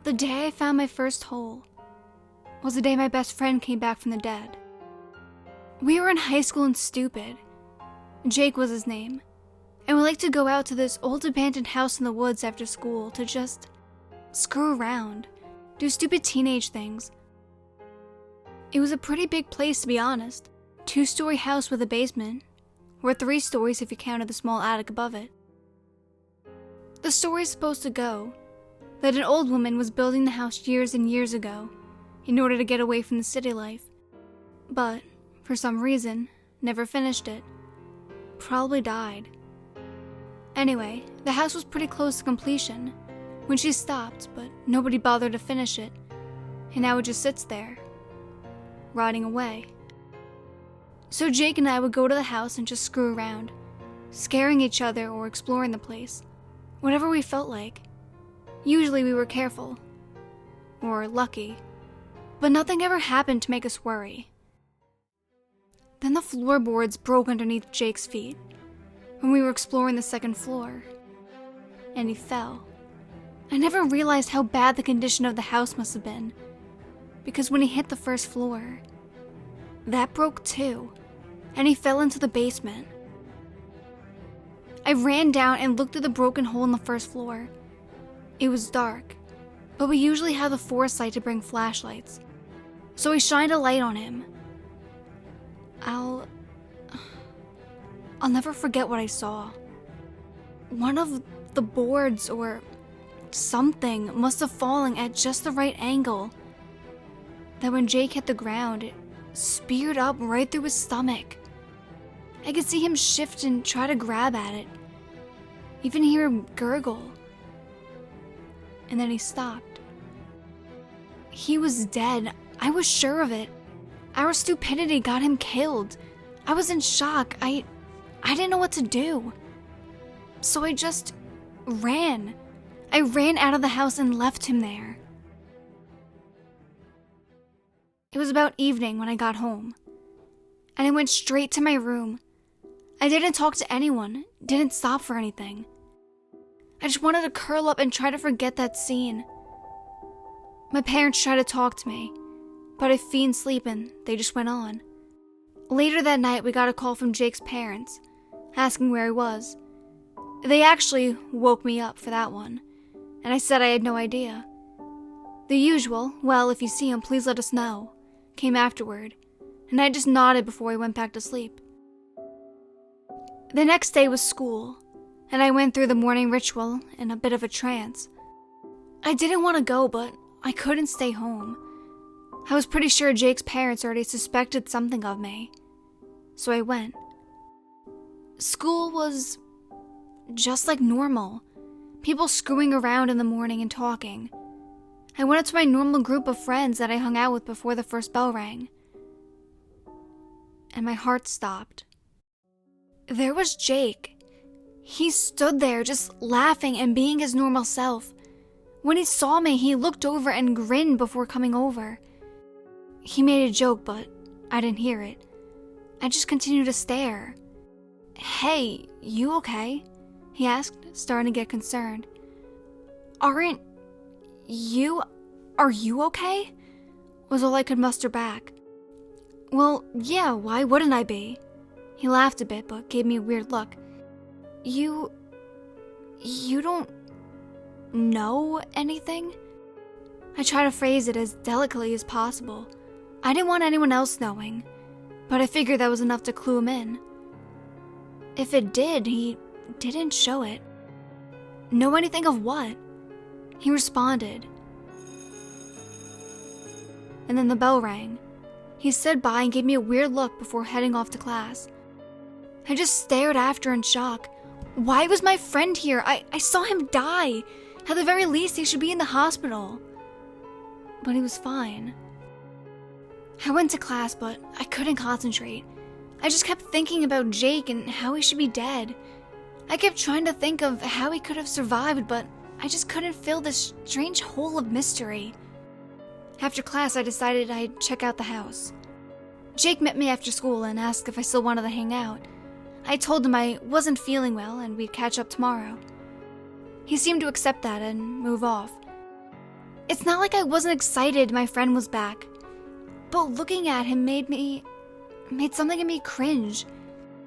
The day I found my first hole was the day my best friend came back from the dead. We were in high school and stupid. Jake was his name. And we liked to go out to this old abandoned house in the woods after school to just screw around, do stupid teenage things. It was a pretty big place, to be honest. 2-story house with a basement, or 3 stories if you counted the small attic above it. The story's supposed to go that an old woman was building the house years and years ago in order to get away from the city life, but for some reason never finished it. Probably died. Anyway, the house was pretty close to completion when she stopped, but nobody bothered to finish it, and now it just sits there, rotting away. So Jake and I would go to the house and just screw around, scaring each other or exploring the place, whatever we felt like. Usually we were careful, or lucky, but nothing ever happened to make us worry. Then the floorboards broke underneath Jake's feet when we were exploring the 2nd floor, and he fell. I never realized how bad the condition of the house must have been, because when he hit the 1st floor, that broke too, and he fell into the basement. I ran down and looked at the broken hole in the 1st floor. It was dark, but we usually have the foresight to bring flashlights, so I shined a light on him. I'll never forget what I saw. One of the boards or something must have fallen at just the right angle, that when Jake hit the ground, it speared up right through his stomach. I could see him shift and try to grab at it, even hear him gurgle. And then he stopped. He was dead. I was sure of it. Our stupidity got him killed. I was in shock. I didn't know what to do. So I just ran. I ran out of the house and left him there. It was about evening when I got home, and I went straight to my room. I didn't talk to anyone, didn't stop for anything. I just wanted to curl up and try to forget that scene. My parents tried to talk to me, but I feigned sleep and they just went on. Later that night, we got a call from Jake's parents, asking where he was. They actually woke me up for that one, and I said I had no idea. The usual, well, if you see him, please let us know, came afterward, and I just nodded before I went back to sleep. The next day was school, and I went through the morning ritual in a bit of a trance. I didn't want to go, but I couldn't stay home. I was pretty sure Jake's parents already suspected something of me, so I went. School was just like normal, people screwing around in the morning and talking. I went up to my normal group of friends that I hung out with before the first bell rang, and my heart stopped. There was Jake. He stood there just laughing and being his normal self. When he saw me, he looked over and grinned before coming over. He made a joke, but I didn't hear it. I just continued to stare. "Hey, you okay?" he asked, starting to get concerned. Are you okay?" was all I could muster back. "Well, yeah, why wouldn't I be?" He laughed a bit, but gave me a weird look. You don't know anything?" I tried to phrase it as delicately as possible. I didn't want anyone else knowing, but I figured that was enough to clue him in. If it did, he didn't show it. "Know anything of what?" He responded. And then the bell rang. He stood by and gave me a weird look before heading off to class. I just stared after in shock. Why was my friend here? I saw him die. At the very least, he should be in the hospital. But he was fine. I went to class, but I couldn't concentrate. I just kept thinking about Jake and how he should be dead. I kept trying to think of how he could have survived, but I just couldn't fill this strange hole of mystery. After class, I decided I'd check out the house. Jake met me after school and asked if I still wanted to hang out. I told him I wasn't feeling well and we'd catch up tomorrow. He seemed to accept that and move off. It's not like I wasn't excited my friend was back, but looking at him made something in me cringe.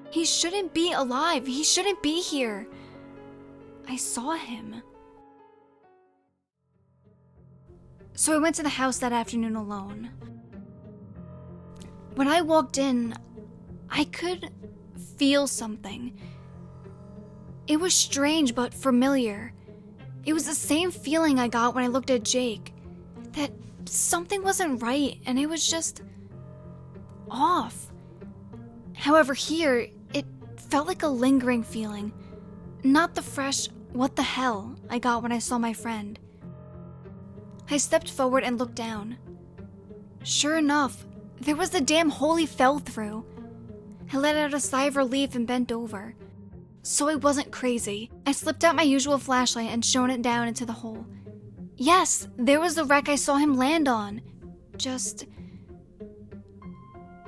He shouldn't be alive. He shouldn't be here. I saw him. So I went to the house that afternoon alone. When I walked in, I could feel something. It was strange but familiar. It was the same feeling I got when I looked at Jake. That something wasn't right and it was just off. However, here, it felt like a lingering feeling. Not the fresh, what the hell, I got when I saw my friend. I stepped forward and looked down. Sure enough, there was the damn hole he fell through. I let out a sigh of relief and bent over. So I wasn't crazy. I slipped out my usual flashlight and shone it down into the hole. Yes, there was the wreck I saw him land on. Just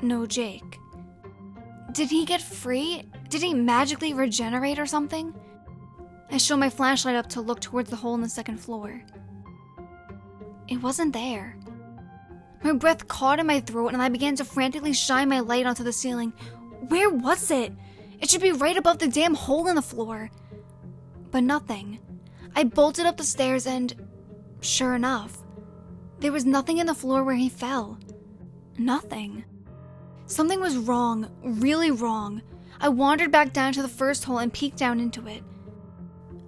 no Jake. Did he get free? Did he magically regenerate or something? I shone my flashlight up to look towards the hole in the second floor. It wasn't there. My breath caught in my throat and I began to frantically shine my light onto the ceiling. Where was it? It should be right above the damn hole in the floor. But nothing. I bolted up the stairs and, sure enough, there was nothing in the floor where he fell. Nothing. Something was wrong, really wrong. I wandered back down to the first hole and peeked down into it.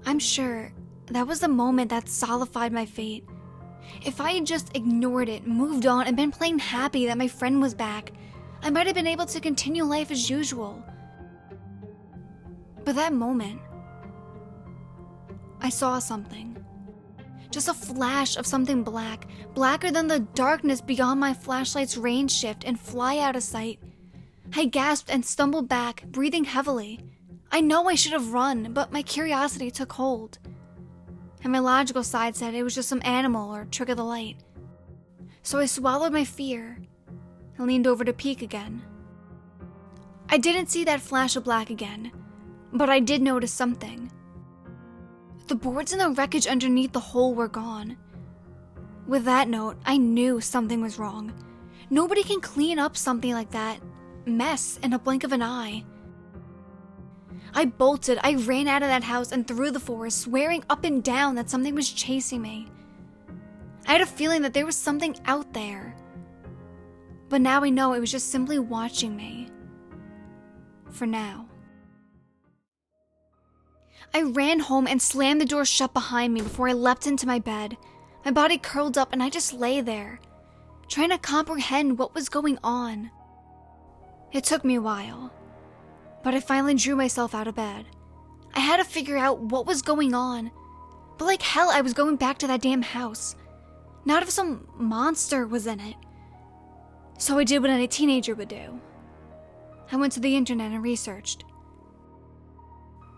I'm sure that was the moment that solidified my fate. If I had just ignored it, moved on, and been plain happy that my friend was back, I might have been able to continue life as usual. But that moment, I saw something. Just a flash of something black, blacker than the darkness beyond my flashlight's range shift and fly out of sight. I gasped and stumbled back, breathing heavily. I know I should have run, but my curiosity took hold. And my logical side said it was just some animal or trick of the light. So I swallowed my fear and leaned over to peek again. I didn't see that flash of black again, but I did notice something. The boards in the wreckage underneath the hole were gone. With that note, I knew something was wrong. Nobody can clean up something like that mess in a blink of an eye. I bolted, I ran out of that house and through the forest, swearing up and down that something was chasing me. I had a feeling that there was something out there. But now I know it was just simply watching me. For now. I ran home and slammed the door shut behind me before I leapt into my bed. My body curled up and I just lay there, trying to comprehend what was going on. It took me a while, but I finally drew myself out of bed. I had to figure out what was going on, but like hell I was going back to that damn house. Not if some monster was in it. So I did what any teenager would do. I went to the internet and researched.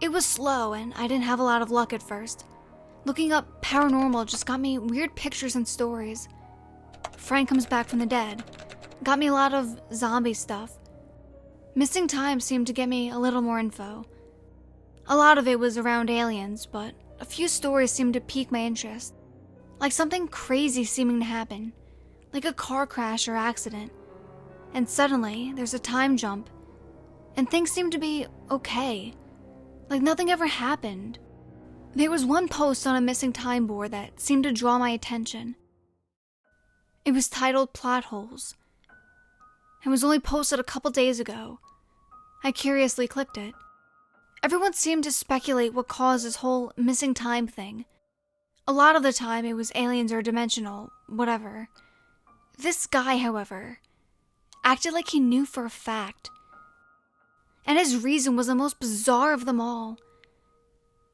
It was slow and I didn't have a lot of luck at first. Looking up paranormal just got me weird pictures and stories. Frank comes back from the dead. Got me a lot of zombie stuff. Missing Time seemed to get me a little more info. A lot of it was around aliens, but a few stories seemed to pique my interest. Like something crazy seeming to happen. Like a car crash or accident. And suddenly, there's a time jump. And things seem to be okay. Like nothing ever happened. There was one post on a missing time board that seemed to draw my attention. It was titled Plot Holes. It was only posted a couple days ago. I curiously clicked it. Everyone seemed to speculate what caused this whole missing time thing. A lot of the time it was aliens or dimensional, whatever. This guy, however, acted like he knew for a fact. And his reason was the most bizarre of them all.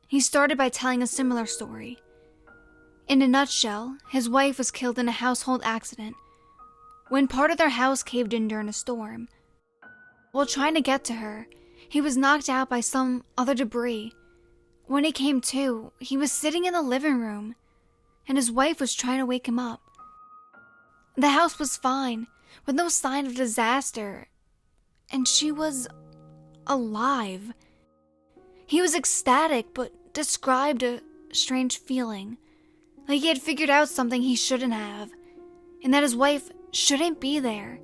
He started by telling a similar story. In a nutshell, his wife was killed in a household accident when part of their house caved in during a storm. While trying to get to her, he was knocked out by some other debris. When he came to, he was sitting in the living room, and his wife was trying to wake him up. The house was fine, with no sign of disaster, and she was alive. He was ecstatic, but described a strange feeling, Like he had figured out something he shouldn't have, and that his wife shouldn't be there.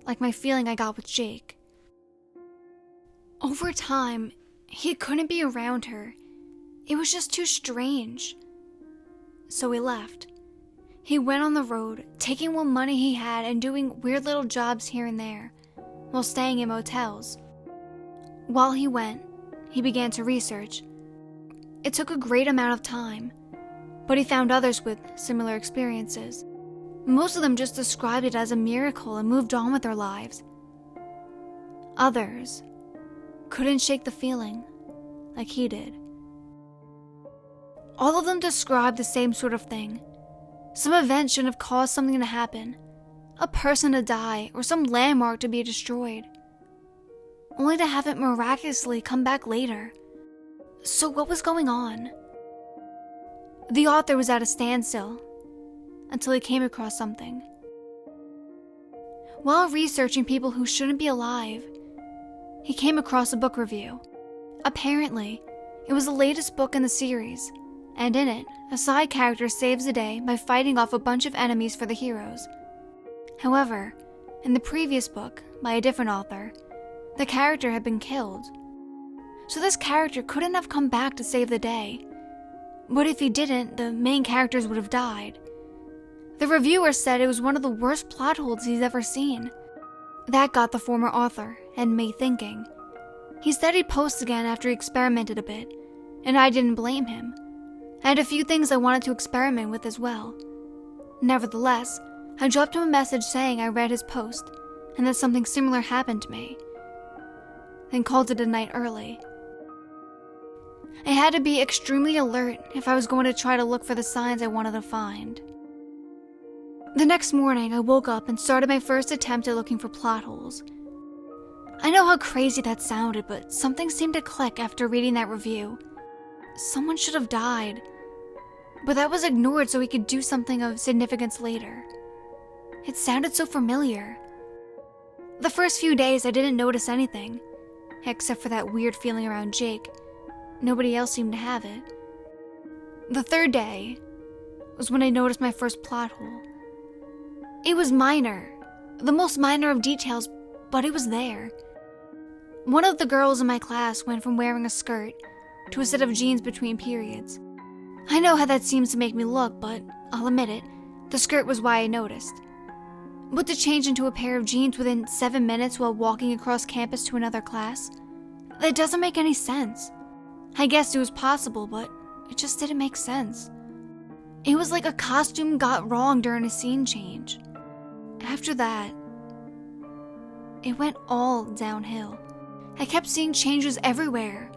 Like my feeling I got with Jake. Over time, he couldn't be around her. It was just too strange. So he left. He went on the road, taking what money he had and doing weird little jobs here and there, while staying in motels. While he went, he began to research. It took a great amount of time, but he found others with similar experiences. Most of them just described it as a miracle and moved on with their lives. Others couldn't shake the feeling like he did. All of them described the same sort of thing. Some event should have caused something to happen, a person to die, or some landmark to be destroyed, only to have it miraculously come back later. So what was going on? The author was at a standstill until he came across something. While researching people who shouldn't be alive, he came across a book review. Apparently, it was the latest book in the series, and in it, a side character saves the day by fighting off a bunch of enemies for the heroes. However, in the previous book, by a different author, the character had been killed. So this character couldn't have come back to save the day. But if he didn't, the main characters would have died. The reviewer said it was one of the worst plot holes he's ever seen. That got the former author and me thinking. He said he'd post again after he experimented a bit, and I didn't blame him. I had a few things I wanted to experiment with as well. Nevertheless, I dropped him a message saying I read his post and that something similar happened to me, then called it a night early. I had to be extremely alert if I was going to try to look for the signs I wanted to find. The next morning, I woke up and started my first attempt at looking for plot holes. I know how crazy that sounded, but something seemed to click after reading that review. Someone should have died, but that was ignored so he could do something of significance later. It sounded so familiar. The first few days I didn't notice anything, except for that weird feeling around Jake. Nobody else seemed to have it. The third day was when I noticed my first plot hole. It was minor, the most minor of details, but it was there. One of the girls in my class went from wearing a skirt to a set of jeans between periods. I know how that seems to make me look, but I'll admit it, the skirt was why I noticed. But to change into a pair of jeans within 7 minutes while walking across campus to another class? That doesn't make any sense. I guessed it was possible, but it just didn't make sense. It was like a costume got wrong during a scene change. After that, it went all downhill. I kept seeing changes everywhere.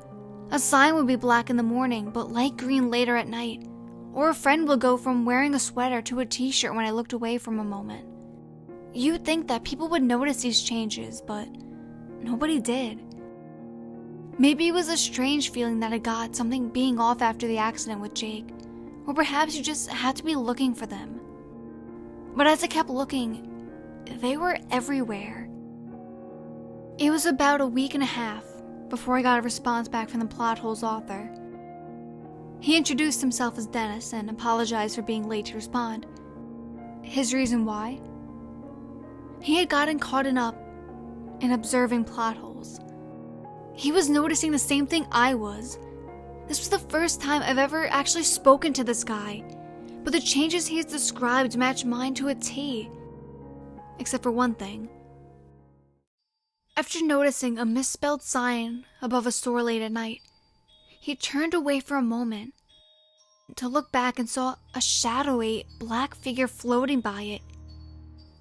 A sign would be black in the morning, but light green later at night. Or a friend would go from wearing a sweater to a t-shirt when I looked away from a moment. You'd think that people would notice these changes, but nobody did. Maybe it was a strange feeling that I got, something being off after the accident with Jake. Or perhaps you just had to be looking for them. But as I kept looking, they were everywhere. It was about a week and a half before I got a response back from the plot hole's author. He introduced himself as Dennis and apologized for being late to respond. His reason why? He had gotten caught up in observing plot holes. He was noticing the same thing I was. This was the first time I've ever actually spoken to this guy, but the changes he has described match mine to a T. Except for one thing. After noticing a misspelled sign above a store late at night, he turned away for a moment to look back and saw a shadowy black figure floating by it.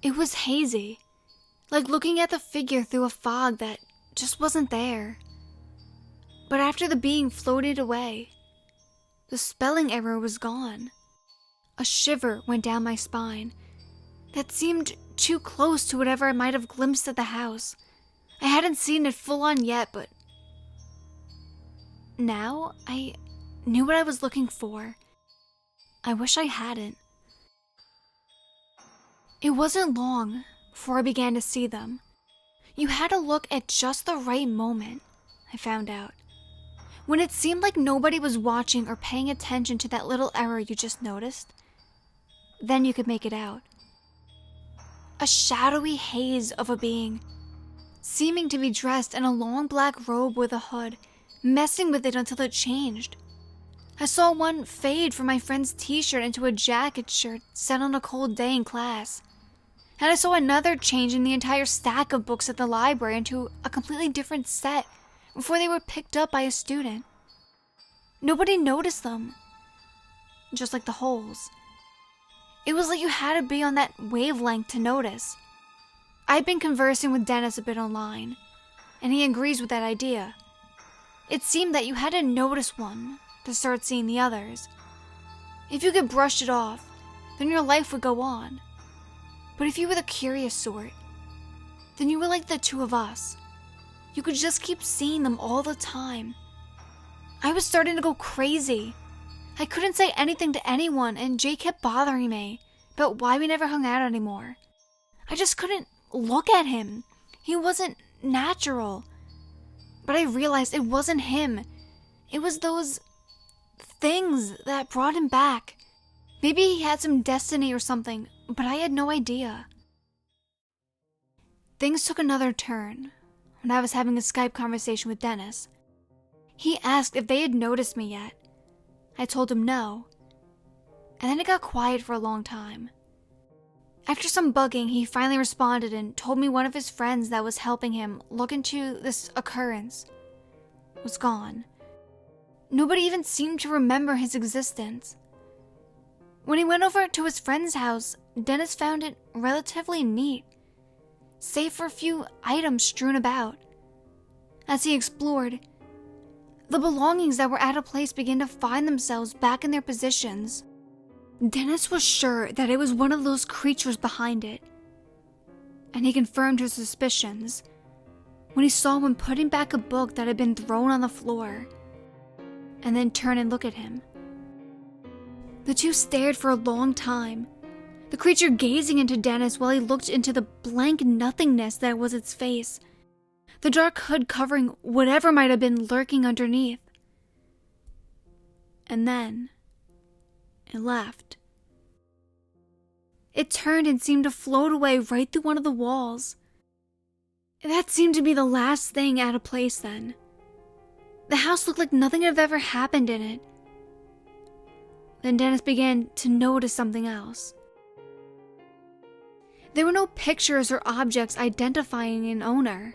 It was hazy, like looking at the figure through a fog that just wasn't there. But after the being floated away, the spelling error was gone. A shiver went down my spine. That seemed too close to whatever I might have glimpsed at the house. I hadn't seen it full on yet, but now I knew what I was looking for. I wish I hadn't. It wasn't long before I began to see them. You had to look at just the right moment, I found out. When it seemed like nobody was watching or paying attention to that little error you just noticed, then you could make it out. A shadowy haze of a being, seeming to be dressed in a long black robe with a hood, messing with it until it changed. I saw one fade from my friend's t-shirt into a jacket shirt set on a cold day in class. And I saw another change in the entire stack of books at the library into a completely different set before they were picked up by a student. Nobody noticed them, just like the holes. It was like you had to be on that wavelength to notice. I'd been conversing with Dennis a bit online, and he agrees with that idea. It seemed that you had to notice one to start seeing the others. If you could brush it off, then your life would go on. But if you were the curious sort, then you were like the two of us. You could just keep seeing them all the time. I was starting to go crazy. I couldn't say anything to anyone, and Jay kept bothering me about why we never hung out anymore. I just couldn't look at him. He wasn't natural. But I realized it wasn't him. It was those things that brought him back. Maybe he had some destiny or something, but I had no idea. Things took another turn when I was having a Skype conversation with Dennis. He asked if they had noticed me yet. I told him no, and then it got quiet for a long time. After some bugging, he finally responded and told me one of his friends that was helping him look into this occurrence was gone. Nobody even seemed to remember his existence. When he went over to his friend's house, Dennis found it relatively neat, save for a few items strewn about. As he explored, the belongings that were out of place began to find themselves back in their positions. Dennis was sure that it was one of those creatures behind it, and he confirmed his suspicions when he saw one putting back a book that had been thrown on the floor, and then turn and look at him. The two stared for a long time, the creature gazing into Dennis while he looked into the blank nothingness that was its face, the dark hood covering whatever might have been lurking underneath. And then it left. It turned and seemed to float away right through one of the walls. That seemed to be the last thing out of place then. The house looked like nothing had ever happened in it. Then Dennis began to notice something else. There were no pictures or objects identifying an owner.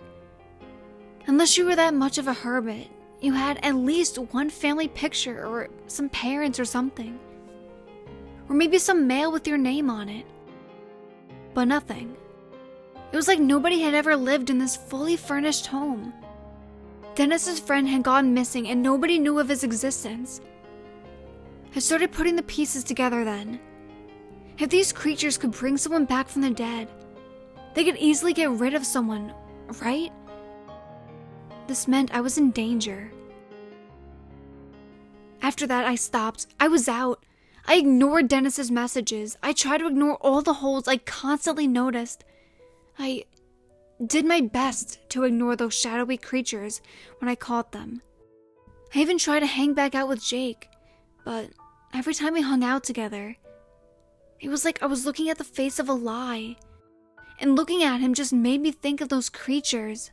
Unless you were that much of a hermit, you had at least one family picture or some parents or something. Or maybe some mail with your name on it. But nothing. It was like nobody had ever lived in this fully furnished home. Dennis's friend had gone missing and nobody knew of his existence. I started putting the pieces together then. If these creatures could bring someone back from the dead, they could easily get rid of someone, right? This meant I was in danger. After that, I stopped. I was out. I ignored Dennis's messages. I tried to ignore all the holes I constantly noticed. I did my best to ignore those shadowy creatures when I caught them. I even tried to hang back out with Jake, but every time we hung out together, it was like I was looking at the face of a lie, and looking at him just made me think of those creatures.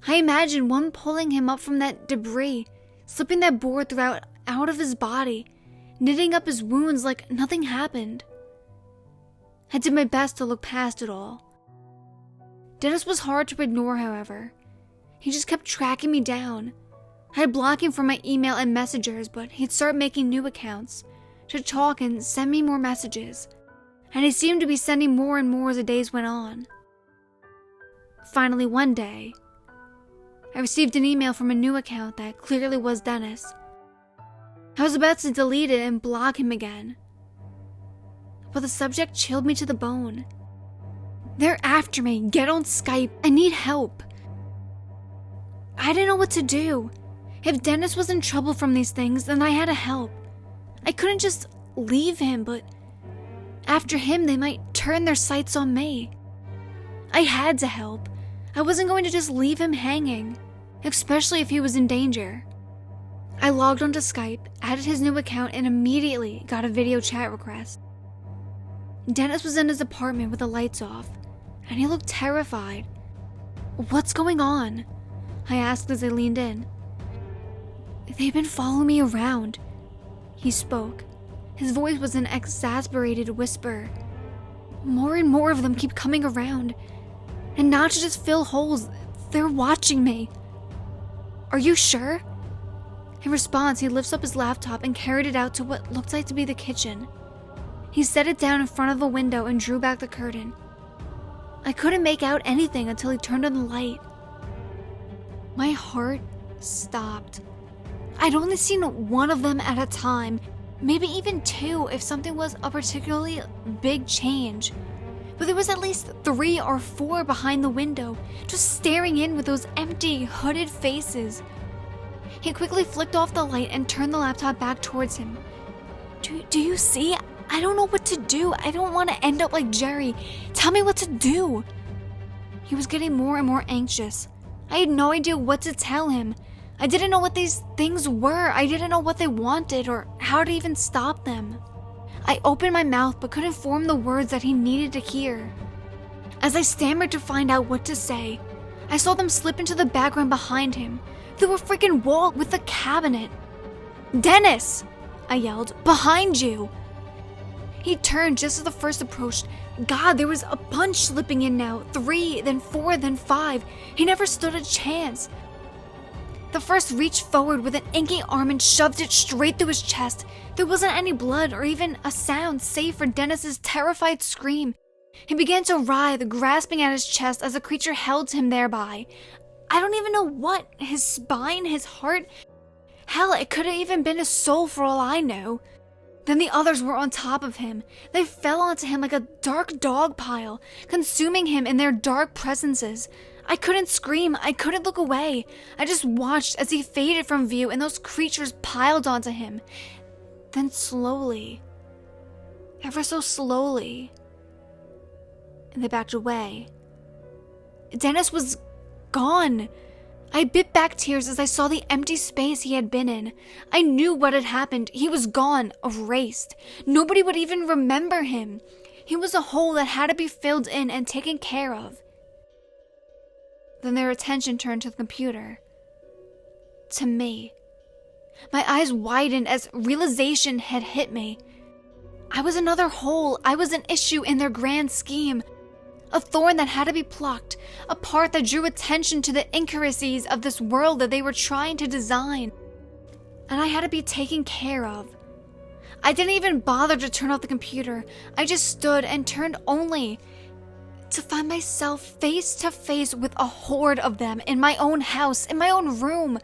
I imagined one pulling him up from that debris, slipping that board throughout out of his body, knitting up his wounds like nothing happened. I did my best to look past it all. Dennis was hard to ignore, however. He just kept tracking me down. I'd block him from my email and messengers, but he'd start making new accounts to talk and send me more messages, and he seemed to be sending more and more as the days went on. Finally, one day, I received an email from a new account that clearly was Dennis. I was about to delete it and block him again, but the subject chilled me to the bone. "They're after me. Get on Skype. I need help." I didn't know what to do. If Dennis was in trouble from these things, then I had to help. I couldn't just leave him, but after him, they might turn their sights on me. I had to help. I wasn't going to just leave him hanging, especially if he was in danger. I logged onto Skype, added his new account, and immediately got a video chat request. Dennis was in his apartment with the lights off, and he looked terrified. "What's going on?" I asked as I leaned in. "They've been following me around," he spoke. His voice was an exasperated whisper. "More and more of them keep coming around, and not to just fill holes, they're watching me." "Are you sure?" In response, he lifts up his laptop and carried it out to what looked like to be the kitchen. He set it down in front of a window and drew back the curtain. I couldn't make out anything until he turned on the light. My heart stopped. I'd only seen one of them at a time, maybe even two if something was a particularly big change. But there was at least 3 or 4 behind the window, just staring in with those empty, hooded faces. He quickly flicked off the light and turned the laptop back towards him. Do you see? I don't know what to do. I don't want to end up like Jerry. Tell me what to do." He was getting more and more anxious. I had no idea what to tell him. I didn't know what these things were. I didn't know what they wanted or how to even stop them. I opened my mouth but couldn't form the words that he needed to hear. As I stammered to find out what to say, I saw them slip into the background behind him, through a freaking wall with a cabinet. "Dennis!" I yelled. "Behind you!" He turned just as the first approached. God, there was a bunch slipping in now. 3, then 4, then 5. He never stood a chance. The first reached forward with an inky arm and shoved it straight through his chest. There wasn't any blood or even a sound save for Dennis's terrified scream. He began to writhe, grasping at his chest as the creature held him thereby. I don't even know what. His spine, his heart. Hell, it could have even been his soul for all I know. Then the others were on top of him. They fell onto him like a dark dog pile, consuming him in their dark presences. I couldn't scream. I couldn't look away. I just watched as he faded from view and those creatures piled onto him. Then slowly, ever so slowly, they backed away. Dennis was gone. I bit back tears as I saw the empty space he had been in. I knew what had happened. He was gone, erased. Nobody would even remember him. He was a hole that had to be filled in and taken care of. Then their attention turned to the computer. To me. My eyes widened as realization had hit me. I was another hole. I was an issue in their grand scheme. A thorn that had to be plucked, a part that drew attention to the intricacies of this world that they were trying to design. And I had to be taken care of. I didn't even bother to turn off the computer. I just stood and turned only to find myself face to face with a horde of them in my own house, in my own room.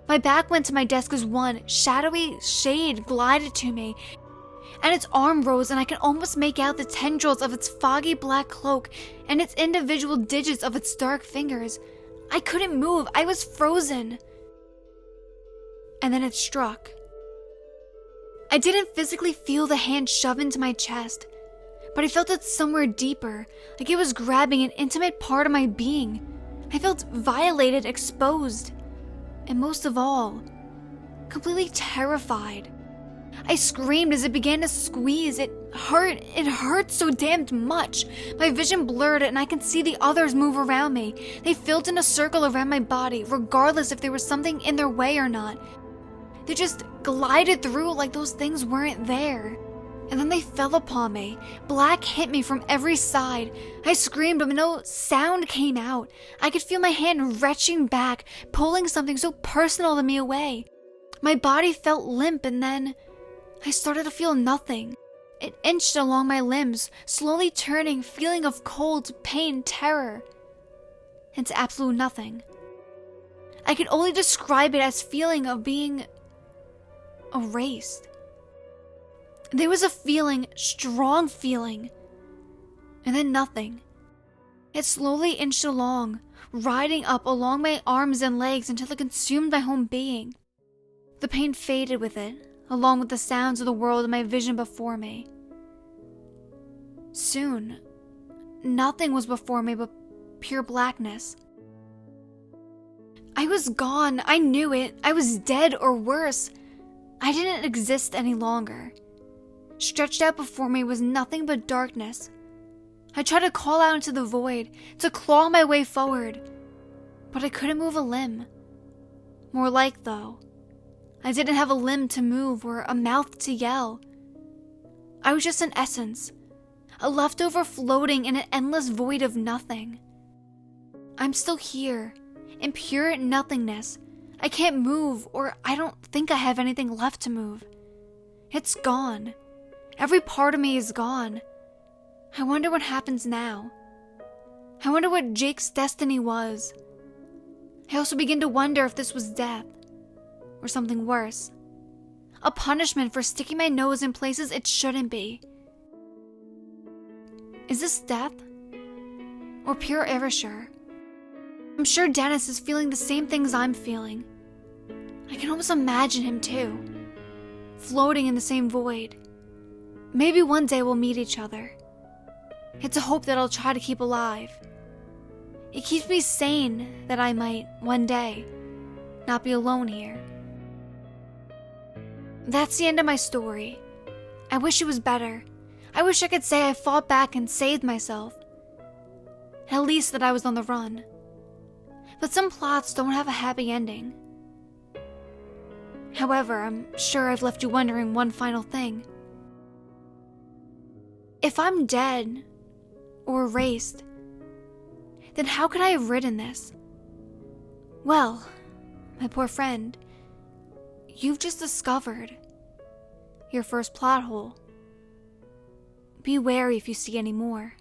My back went to my desk as one shadowy shade glided to me, and its arm rose and I could almost make out the tendrils of its foggy black cloak and its individual digits of its dark fingers. I couldn't move. I was frozen. And then it struck. I didn't physically feel the hand shove into my chest, but I felt it somewhere deeper, like it was grabbing an intimate part of my being. I felt violated, exposed, and most of all, completely terrified. I screamed as it began to squeeze. It hurt so damned much. My vision blurred and I could see the others move around me. They filled in a circle around my body, regardless if there was something in their way or not. They just glided through like those things weren't there. And then they fell upon me. Black hit me from every side. I screamed, but no sound came out. I could feel my hand retching back, pulling something so personal to me away. My body felt limp, and then I started to feel nothing. It inched along my limbs, slowly turning, feeling of cold, pain, terror, into absolute nothing. I could only describe it as feeling of being erased. There was a feeling, strong feeling, and then nothing. It slowly inched along, riding up along my arms and legs until it consumed my whole being. The pain faded with it, along with the sounds of the world in my vision before me. Soon, nothing was before me but pure blackness. I was gone. I knew it. I was dead, or worse. I didn't exist any longer. Stretched out before me was nothing but darkness. I tried to call out into the void, to claw my way forward, but I couldn't move a limb. More like, though, I didn't have a limb to move or a mouth to yell. I was just an essence, a leftover floating in an endless void of nothing. I'm still here, in pure nothingness. I can't move, or I don't think I have anything left to move. It's gone. Every part of me is gone. I wonder what happens now. I wonder what Jake's destiny was. I also begin to wonder if this was death, or something worse. A punishment for sticking my nose in places it shouldn't be. Is this death? Or pure erasure? I'm sure Dennis is feeling the same things I'm feeling. I can almost imagine him too, floating in the same void. Maybe one day we'll meet each other. It's a hope that I'll try to keep alive. It keeps me sane that I might, one day, not be alone here. That's the end of my story. I wish it was better. I wish I could say I fought back and saved myself. At least that I was on the run. But some plots don't have a happy ending. However, I'm sure I've left you wondering one final thing. If I'm dead, or erased, then how could I have written this? Well, my poor friend, you've just discovered your first plot hole. Be wary if you see any more.